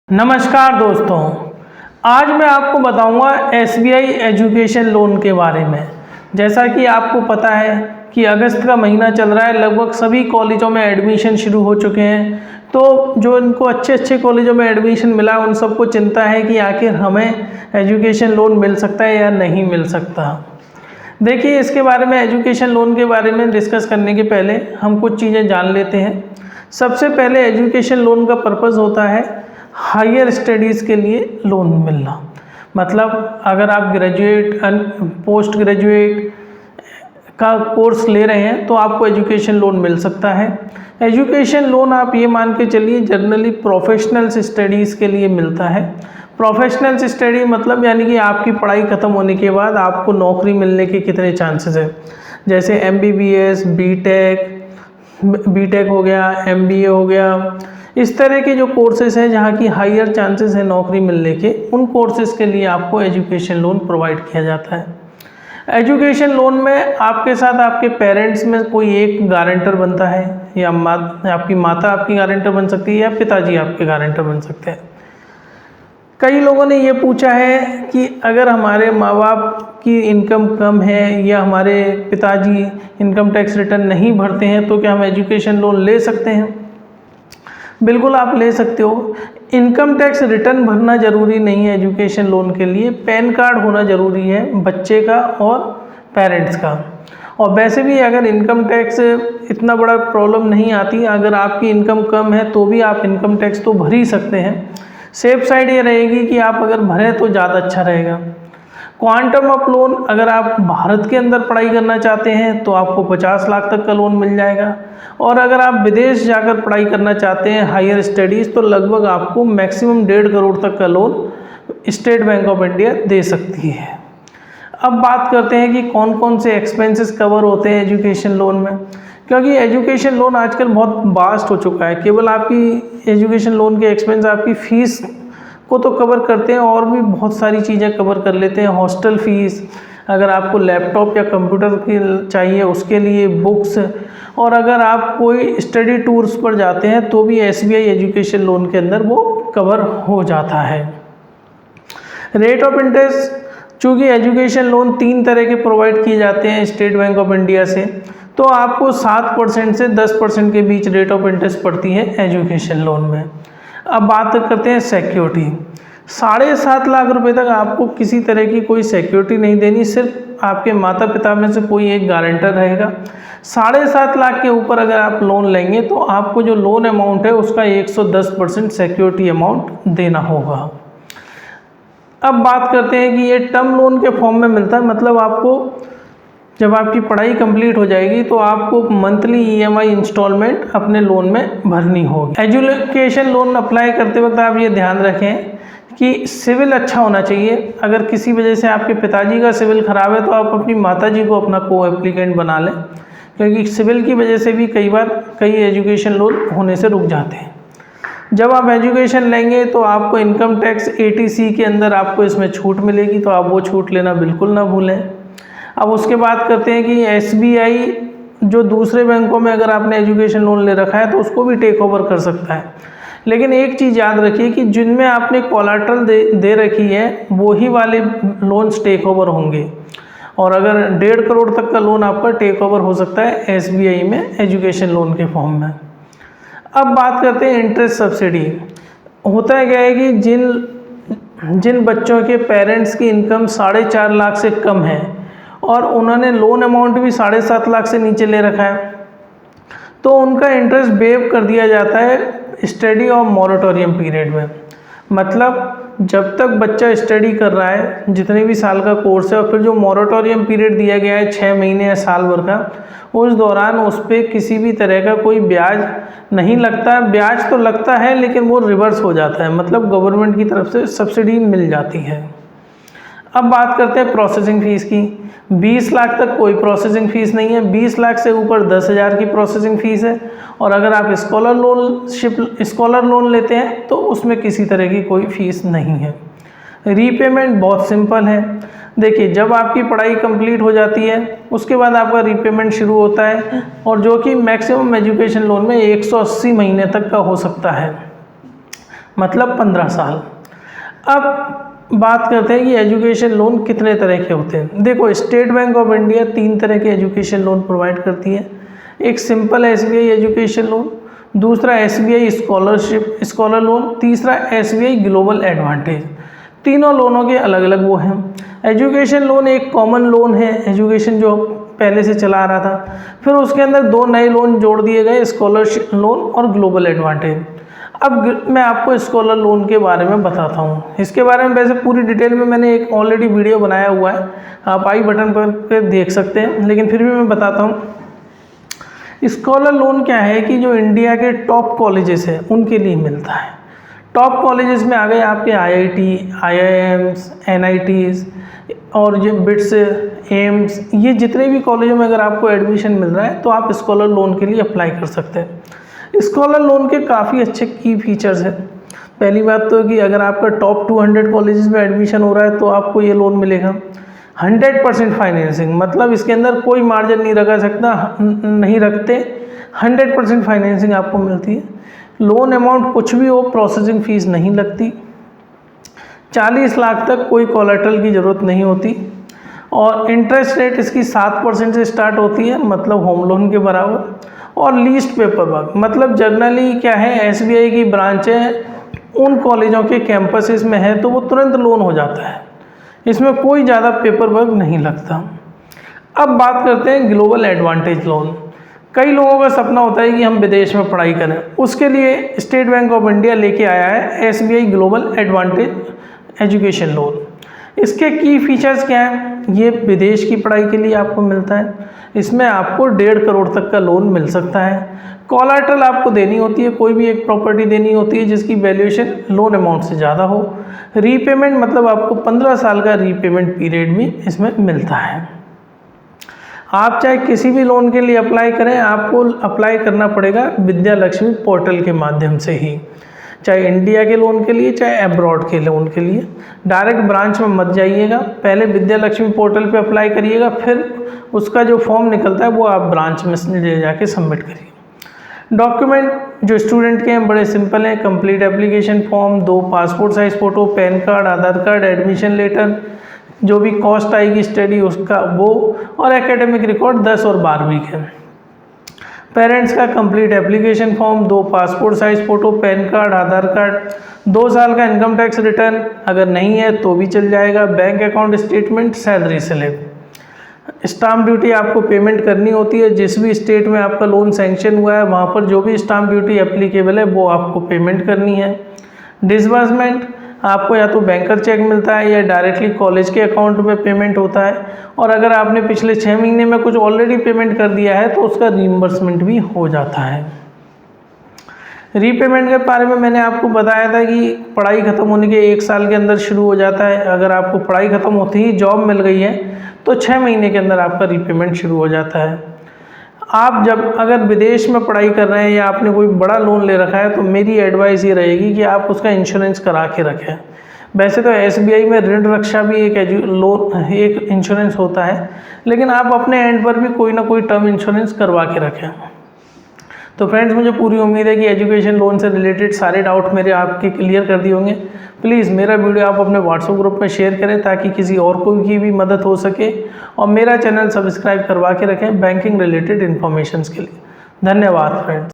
नमस्कार दोस्तों, आज मैं आपको बताऊंगा SBI एजुकेशन लोन के बारे में। जैसा कि आपको पता है कि अगस्त का महीना चल रहा है, लगभग सभी कॉलेजों में एडमिशन शुरू हो चुके हैं। तो जो इनको अच्छे कॉलेजों में एडमिशन मिला है उन सबको चिंता है कि आखिर हमें एजुकेशन लोन मिल सकता है या नहीं मिल सकता। देखिए, इसके बारे में एजुकेशन लोन के बारे में डिस्कस करने के पहले हम कुछ चीज़ें जान लेते हैं। सबसे पहले एजुकेशन लोन का पर्पज़ होता है हायर स्टडीज़ के लिए लोन मिलना। मतलब अगर आप ग्रेजुएट पोस्ट ग्रेजुएट का कोर्स ले रहे हैं तो आपको एजुकेशन लोन मिल सकता है। एजुकेशन लोन आप ये मान के चलिए जनरली प्रोफेशनल्स स्टडीज़ के लिए मिलता है। प्रोफेशनल्स स्टडी मतलब यानी कि आपकी पढ़ाई ख़त्म होने के बाद आपको नौकरी मिलने के कितने चांसेस है। जैसे MBBS, बीटेक हो गया, MBA हो गया, इस तरह के जो कोर्सेज हैं जहाँ की हायर चांसेस है नौकरी मिलने के, उन कोर्सेज के लिए आपको एजुकेशन लोन प्रोवाइड किया जाता है। एजुकेशन लोन में आपके साथ आपके पेरेंट्स में कोई एक गारंटर बनता है, या आपकी माता आपकी गारंटर बन सकती है या पिताजी आपके गारंटर बन सकते हैं। कई लोगों ने ये पूछा है कि अगर हमारे माँ बाप की इनकम कम है या हमारे पिताजी इनकम टैक्स रिटर्न नहीं भरते हैं तो क्या हम एजुकेशन लोन ले सकते हैं? बिल्कुल आप ले सकते हो। इनकम टैक्स रिटर्न भरना ज़रूरी नहीं है एजुकेशन लोन के लिए, पैन कार्ड होना ज़रूरी है बच्चे का और पेरेंट्स का। और वैसे भी अगर इनकम टैक्स इतना बड़ा प्रॉब्लम नहीं आती, अगर आपकी इनकम कम है तो भी आप इनकम टैक्स तो भर ही सकते हैं। सेफ साइड ये रहेगी कि आप अगर भरें तो ज़्यादा अच्छा रहेगा। क्वांटम ऑफ लोन, अगर आप भारत के अंदर पढ़ाई करना चाहते हैं तो आपको 50 लाख तक का लोन मिल जाएगा, और अगर आप विदेश जाकर पढ़ाई करना चाहते हैं हायर स्टडीज़ तो लगभग आपको मैक्सिमम 1.5 करोड़ तक का loan state bank of India दे सकती है। अब बात करते हैं कि कौन कौन से एक्सपेंसेस कवर होते हैं एजुकेशन लोन में, क्योंकि एजुकेशन लोन आजकल बहुत वास्ट हो चुका है। केवल आपकी एजुकेशन लोन के एक्सपेंस आपकी फ़ीस को तो कवर करते हैं और भी बहुत सारी चीज़ें कवर कर लेते हैं। हॉस्टल फ़ीस, अगर आपको लैपटॉप या कंप्यूटर की चाहिए उसके लिए बुक्स, और अगर आप कोई स्टडी टूर्स पर जाते हैं तो भी SBI एजुकेशन लोन के अंदर वो कवर हो जाता है। रेट ऑफ इंटरेस्ट, चूँकि एजुकेशन लोन 3 तरह के प्रोवाइड किए जाते हैं स्टेट बैंक ऑफ इंडिया से, तो आपको 7% से 10% के बीच रेट ऑफ इंटरेस्ट पड़ती है एजुकेशन लोन में। अब बात करते हैं सिक्योरिटी। 7.5 लाख रुपए तक आपको किसी तरह की कोई सिक्योरिटी नहीं देनी, सिर्फ आपके माता पिता में से कोई एक गारंटर रहेगा। 7.5 लाख के ऊपर अगर आप लोन लेंगे तो आपको जो लोन अमाउंट है उसका 110% सिक्योरिटी अमाउंट देना होगा। अब बात करते हैं कि ये टर्म लोन के फॉर्म में मिलता है, मतलब आपको जब आपकी पढ़ाई कंप्लीट हो जाएगी तो आपको मंथली EMI इंस्टॉलमेंट अपने लोन में भरनी होगी। एजुकेशन लोन अप्लाई करते वक्त आप ये ध्यान रखें कि सिविल अच्छा होना चाहिए। अगर किसी वजह से आपके पिताजी का सिविल ख़राब है तो आप अपनी माताजी को अपना को एप्लीकेंट बना लें, क्योंकि सिविल की वजह से भी कई बार कई एजुकेशन लोन होने से रुक जाते हैं। जब आप एजुकेशन लेंगे तो आपको इनकम टैक्स 80C के अंदर आपको इसमें छूट मिलेगी, तो आप वो छूट लेना बिल्कुल ना भूलें। अब उसके बाद करते हैं कि SBI जो दूसरे बैंकों में अगर आपने एजुकेशन लोन ले रखा है तो उसको भी टेक ओवर कर सकता है। लेकिन एक चीज़ याद रखिए कि जिनमें आपने कोलैटरल दे रखी है वही वाले लोन्स टेक ओवर होंगे, और अगर 1.5 करोड़ तक का लोन आपका टेक ओवर हो सकता है SBI में एजुकेशन लोन के फॉर्म में। अब बात करते हैं इंटरेस्ट सब्सिडी। होता है क्या है कि जिन बच्चों के पेरेंट्स की इनकम 4.5 लाख से कम है और उन्होंने लोन अमाउंट भी 7.5 लाख से नीचे ले रखा है, तो उनका इंटरेस्ट वेव कर दिया जाता है स्टडी और मॉरेटोरियम पीरियड में। मतलब जब तक बच्चा स्टडी कर रहा है, जितने भी साल का कोर्स है, और फिर जो मॉरेटोरियम पीरियड दिया गया है 6 महीने या साल भर का, उस दौरान उस पर किसी भी तरह का कोई ब्याज नहीं लगता। ब्याज तो लगता है लेकिन वो रिवर्स हो जाता है, मतलब गवर्नमेंट की तरफ से सब्सिडी मिल जाती है। अब बात करते हैं प्रोसेसिंग फ़ीस की। 20 लाख तक कोई प्रोसेसिंग फ़ीस नहीं है, 20 लाख से ऊपर 10,000 की प्रोसेसिंग फ़ीस है, और अगर आप स्कॉलर लोन लेते हैं तो उसमें किसी तरह की कोई फ़ीस नहीं है। रीपेमेंट बहुत सिंपल है। देखिए, जब आपकी पढ़ाई कंप्लीट हो जाती है उसके बाद आपका रीपेमेंट शुरू होता है, और जो कि मैक्सिमम एजुकेशन लोन में 180 महीने तक का हो सकता है। मतलब 15 साल। अब बात करते हैं कि एजुकेशन लोन कितने तरह के होते हैं। देखो, स्टेट बैंक ऑफ इंडिया 3 तरह के एजुकेशन लोन प्रोवाइड करती है। एक सिंपल SBI एजुकेशन लोन, दूसरा SBI स्कॉलर लोन, तीसरा SBI ग्लोबल एडवांटेज। तीनों लोनों के अलग अलग वो हैं। एजुकेशन लोन एक कॉमन लोन है, एजुकेशन जो पहले से चला आ रहा था। फिर उसके अंदर 2 नए लोन जोड़ दिए गए, स्कॉलरशिप लोन और ग्लोबल एडवांटेज। अब मैं आपको स्कॉलर लोन के बारे में बताता हूँ। इसके बारे में वैसे पूरी डिटेल में मैंने एक ऑलरेडी वीडियो बनाया हुआ है, आप आई बटन पर देख सकते हैं, लेकिन फिर भी मैं बताता हूँ। स्कॉलर लोन क्या है कि जो इंडिया के टॉप कॉलेजेस हैं उनके लिए मिलता है। टॉप कॉलेजेस में आ गए आपके IIT, IIMs, NITs और ये बिट्स, एम्स, ये जितने भी कॉलेजों में अगर आपको एडमिशन मिल रहा है तो आप स्कॉलर लोन के लिए अप्लाई कर सकते हैं। स्कॉलर लोन के काफ़ी अच्छे की फीचर्स हैं। पहली बात तो कि अगर आपका टॉप 200 कॉलेजेस में एडमिशन हो रहा है तो आपको ये लोन मिलेगा। 100% फाइनेंसिंग, मतलब इसके अंदर कोई मार्जिन नहीं रखा सकता, नहीं रखते, 100% फाइनेंसिंग आपको मिलती है। लोन अमाउंट कुछ भी हो, प्रोसेसिंग फ़ीस नहीं लगती। 40 लाख तक कोई कोलेटरल की ज़रूरत नहीं होती और इंटरेस्ट रेट इसकी 7% से स्टार्ट होती है, मतलब होम लोन के बराबर। और लीस्ट पेपर वर्क, मतलब जनरली क्या है, SBI की ब्रांचें उन कॉलेजों के कैंपसेस में है तो वो तुरंत लोन हो जाता है, इसमें कोई ज़्यादा पेपर वर्क नहीं लगता। अब बात करते हैं ग्लोबल एडवांटेज लोन। कई लोगों का सपना होता है कि हम विदेश में पढ़ाई करें, उसके लिए स्टेट बैंक ऑफ इंडिया लेके आया है SBI global advantage education loan. इसके की फीचर्स क्या हैं? ये विदेश की पढ़ाई के लिए आपको मिलता है। इसमें आपको 1.5 करोड़ तक का लोन मिल सकता है। कोलैटरल आपको देनी होती है, कोई भी एक प्रॉपर्टी देनी होती है जिसकी वैल्यूएशन लोन अमाउंट से ज़्यादा हो। रीपेमेंट, मतलब आपको 15 साल का रीपेमेंट पीरियड भी इसमें मिलता है। आप चाहे किसी भी लोन के लिए अप्लाई करें, आपको अप्लाई करना पड़ेगा विद्या लक्ष्मी पोर्टल के माध्यम से ही, चाहे इंडिया के लोन के लिए चाहे अब्रॉड के लोन के लिए। डायरेक्ट ब्रांच में मत जाइएगा, पहले विद्या लक्ष्मी पोर्टल पे अप्लाई करिएगा, फिर उसका जो फॉर्म निकलता है वो आप ब्रांच में ले जाके सबमिट करिए। डॉक्यूमेंट जो स्टूडेंट के हैं बड़े सिंपल हैं। Complete application form, 2 passport size photo, PAN card, Aadhaar card, admission letter, जो भी कॉस्ट आएगी स्टडी उसका वो, और एकेडमिक रिकॉर्ड 10 और 12वीं के। पेरेंट्स का complete application form, 2 passport size photo, PAN card, Aadhaar card, 2 साल का इनकम टैक्स रिटर्न, अगर नहीं है तो भी चल जाएगा, bank account statement, salary slip. Stamp duty आपको पेमेंट करनी होती है, जिस भी स्टेट में आपका लोन सैंक्शन हुआ है वहाँ पर जो भी स्टाम्प ड्यूटी एप्लीकेबल है वो आपको पेमेंट करनी है। डिसबर्समेंट, आपको या तो बैंकर चेक मिलता है या डायरेक्टली कॉलेज के अकाउंट में पेमेंट होता है, और अगर आपने पिछले 6 महीने में कुछ ऑलरेडी पेमेंट कर दिया है तो उसका रीइंबर्समेंट भी हो जाता है। रीपेमेंट के बारे में मैंने आपको बताया था कि पढ़ाई ख़त्म होने के 1 साल के अंदर शुरू हो जाता है। अगर आपको पढ़ाई ख़त्म होते ही जॉब मिल गई है तो 6 महीने के अंदर आपका रीपेमेंट शुरू हो जाता है। आप जब अगर विदेश में पढ़ाई कर रहे हैं या आपने कोई बड़ा लोन ले रखा है तो मेरी एडवाइस ये रहेगी कि आप उसका इंश्योरेंस करा के रखें। वैसे तो SBI में ऋण रक्षा भी एक इंश्योरेंस होता है, लेकिन आप अपने एंड पर भी कोई ना कोई टर्म इंश्योरेंस करवा के रखें। तो फ्रेंड्स, मुझे पूरी उम्मीद है कि एजुकेशन लोन से रिलेटेड सारे डाउट मेरे आपके क्लियर कर दिए होंगे। प्लीज़ मेरा वीडियो आप अपने व्हाट्सएप ग्रुप में शेयर करें ताकि किसी और को की भी मदद हो सके, और मेरा चैनल सब्सक्राइब करवा के रखें बैंकिंग रिलेटेड इन्फॉर्मेशन के लिए। धन्यवाद फ्रेंड्स।